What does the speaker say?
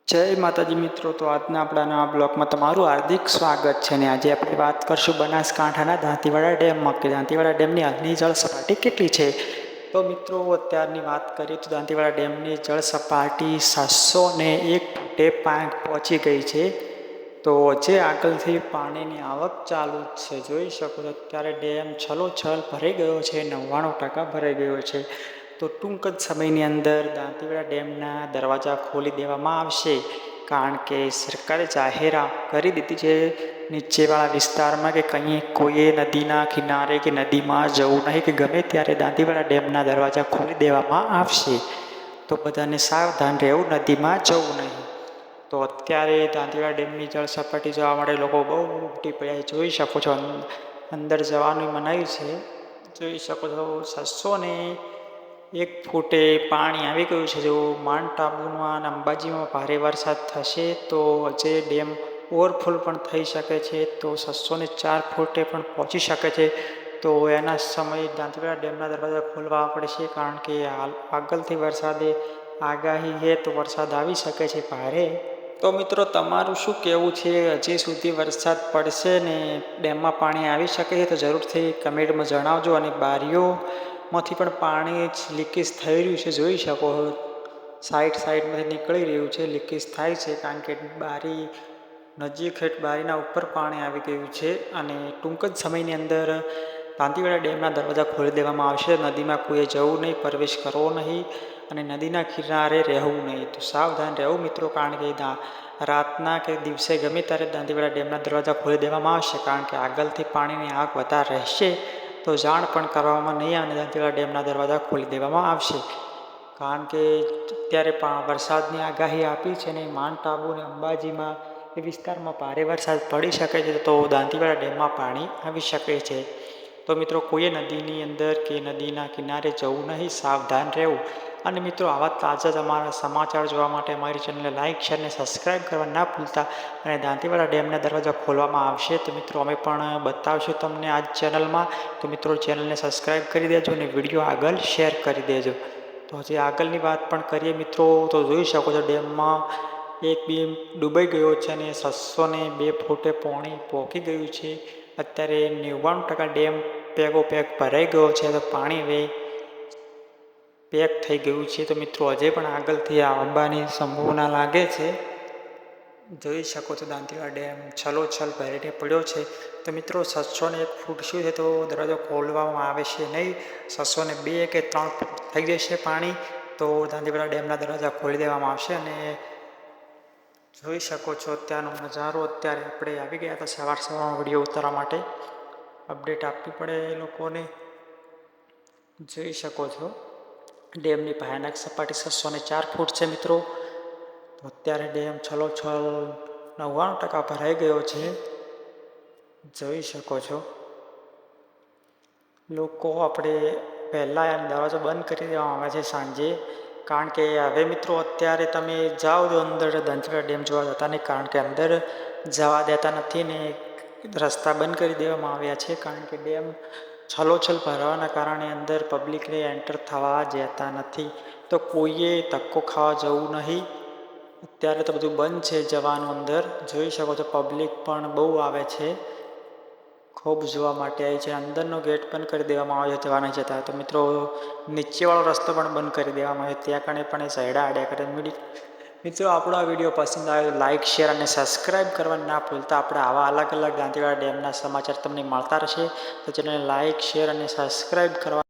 જય માતાજી મિત્રો, તો આજના આપણા નવા બ્લોગમાં તમારું હાર્દિક સ્વાગત છે. ને આજે આપણે વાત કરશું બનાસકાંઠાના દાંતીવાડા ડેમમાં કે દાંતીવાડા ડેમની હાલની જળ સપાટી કેટલી છે. તો મિત્રો અત્યારની વાત કરીએ તો દાંતીવાડા ડેમની જળ સપાટી 701 ફૂટે પહોંચી ગઈ છે. તો જે આગળથી પાણીની આવક ચાલુ છે, જોઈ શકો છો અત્યારે ડેમ છલોછલ ભરાઈ ગયો છે, 99% ભરાઈ ગયો છે. તો ટૂંક જ સમયની અંદર દાંતીવાડા ડેમના દરવાજા ખોલી દેવામાં આવશે, કારણ કે સરકારે જાહેરાત કરી દીધી છે નીચેવાળા વિસ્તારમાં કે કંઈ કોઈએ નદીના કિનારે કે નદીમાં જવું નહીં, કે ગમે ત્યારે દાંતીવાડા ડેમના દરવાજા ખોલી દેવામાં આવશે. તો બધાને સાવધાન રહેવું, નદીમાં જવું નહીં. તો અત્યારે દાંતીવાડા ડેમની જળ સપાટી જોવા માટે લોકો બહુ ઉમટી પડ્યા જોઈ શકો છો. અંદર જવાનું મનાઈ છે, જોઈ શકો છો. 701 ફૂટે પાણી આવી ગયું છે. જો માઉન્ટ આબુમાં અને અંબાજીમાં ભારે વરસાદ થશે તો જે ડેમ ઓવરફ્લો પણ થઈ શકે છે. તો 704 ફૂટે પણ પહોંચી શકે છે. તો એના સમયે દાંતીવાડા ડેમના દરવાજા ખોલવા પડશે, કારણ કે આગળથી વરસાદે આગાહી છે તો વરસાદ આવી શકે છે ભારે. તો મિત્રો તમારું શું કહેવું છે? હજી સુધી વરસાદ પડશે ને ડેમમાં પાણી આવી શકે છે? તો જરૂરથી કમેન્ટમાં જણાવજો. અને બારીઓમાંથી પણ પાણી લીકેજ થઈ રહ્યું છે, જોઈ શકો. સાઈડમાંથી નીકળી રહ્યું છે, લીકેજ થાય છે, કારણ કે બારી નજીક બારીના ઉપર પાણી આવી ગયું છે. અને ટૂંક જ સમયની અંદર દાંતીવાડા ડેમના દરવાજા ખોલી દેવામાં આવશે. નદીમાં કોઈએ જવું નહીં, પ્રવેશ કરવો નહીં, અને નદીના કિનારે રહેવું નહીં. તો સાવધાન રહેવું મિત્રો, કારણ કે રાતના કે દિવસે ગમે ત્યારે દાંતીવાડા ડેમના દરવાજા ખોલી દેવામાં આવશે, કારણ કે આગળથી પાણીની આવક વધારે રહેશે. તો જાણ પણ કરવામાં નહીં આવે, દાંતીવાડા ડેમના દરવાજા ખોલી દેવામાં આવશે. કારણ કે અત્યારે વરસાદની આગાહી આપી છે ને માઉન્ટ આબુ અને અંબાજીમાં એ વિસ્તારમાં ભારે વરસાદ પડી શકે છે. તો દાંતીવાડા ડેમમાં પાણી આવી શકે છે. તો મિત્રો કોઈએ નદીની અંદર કે નદીના કિનારે જવું નહીં, સાવધાન રહેવું. અને મિત્રો આવા તાજા તમારા સમાચાર જોવા માટે અમારી ચેનલને લાઇક, શેર અને સબસ્ક્રાઈબ કરવા ના ભૂલતા. અને દાંતીવાડા ડેમના દરવાજા ખોલવામાં આવશે તો મિત્રો અમે પણ બતાવશું તમને આ ચેનલમાં. તો મિત્રો ચેનલને સબસ્ક્રાઈબ કરી દેજો અને વિડીયો આગળ શેર કરી દેજો. તો હજી આગળની વાત પણ કરીએ મિત્રો, તો જોઈ શકો છો ડેમમાં એક બીમ ડૂબાઈ ગયો છે અને 702 ફૂટે પાણી પહોંચી ગયું છે. અત્યારે 99% ડેમ પેક ભરાઈ ગયો છે. તો પાણી હવે પેક થઈ ગયું છે. તો મિત્રો હજે પણ આગળથી આવવાની સંભાવના લાગે છે. જોઈ શકો છો દાંતીવાડા ડેમ છલોછલ ભરીને પડ્યો છે. તો મિત્રો 701 ફૂટ શું છે, તો દરવાજો ખોલવામાં આવે છે નહીં. 702 કે 3 ફૂટ થઈ જશે પાણી, તો દાંતીવાડા ડેમના દરવાજા ખોલી દેવામાં આવશે. અને જોઈ શકો છો અત્યારનો નજારો. અત્યારે આપણે આવી ગયા હતા સવારમાં વિડીયો ઉતારવા માટે, અપડેટ આપવી પડે એ લોકોને. જોઈ શકો છો ડેમની ભયાનક સપાટી 704 ફૂટ છે મિત્રો. તો અત્યારે ડેમ છલોછલ 99% ભરાઈ ગયો છે, જોઈ શકો છો. લોકો આપણે પહેલાં દરવાજો બંધ કરી દેવામાં આવે છે સાંજે, કારણ કે હવે મિત્રો અત્યારે તમે જાઓ તો અંદર દાંતીવાડા ડેમ જોવા જતા નહીં, કારણ કે અંદર જવા દેતા નથી ને રસ્તા બંધ કરી દેવામાં આવ્યા છે. કારણ કે ડેમ છલોછલ ભરવાના કારણે અંદર પબ્લિકને એન્ટર થવા જતા નથી. તો કોઈએ ધક્કો ખાવા જવું નહીં. અત્યારે તો બધું બંધ છે જવાનું અંદર. જોઈ શકો છો પબ્લિક પણ બહુ આવે છે, ખૂબ જોવા માટે આવી છે. અંદરનો ગેટ બંધ કરી દેવામાં આવ્યો છે જવા નહીં જતા. તો મિત્રો નીચેવાળો રસ્તો પણ બંધ કરી દેવામાં આવ્યો, ત્યાં કણે પણ એ સાઈડા આડ્યા કરે. મિત્રો આપણો આ વિડીયો પસંદ આવે તો લાઇક, શેર અને સબસ્ક્રાઈબ કરવા ના ભૂલતા. આપણે આવા અલગ અલગ દાંતીવાડા ડેમના સમાચાર તમને મળતા રહેશે. તો ચેનલને લાઇક, શેર અને સબસ્ક્રાઈબ કરવા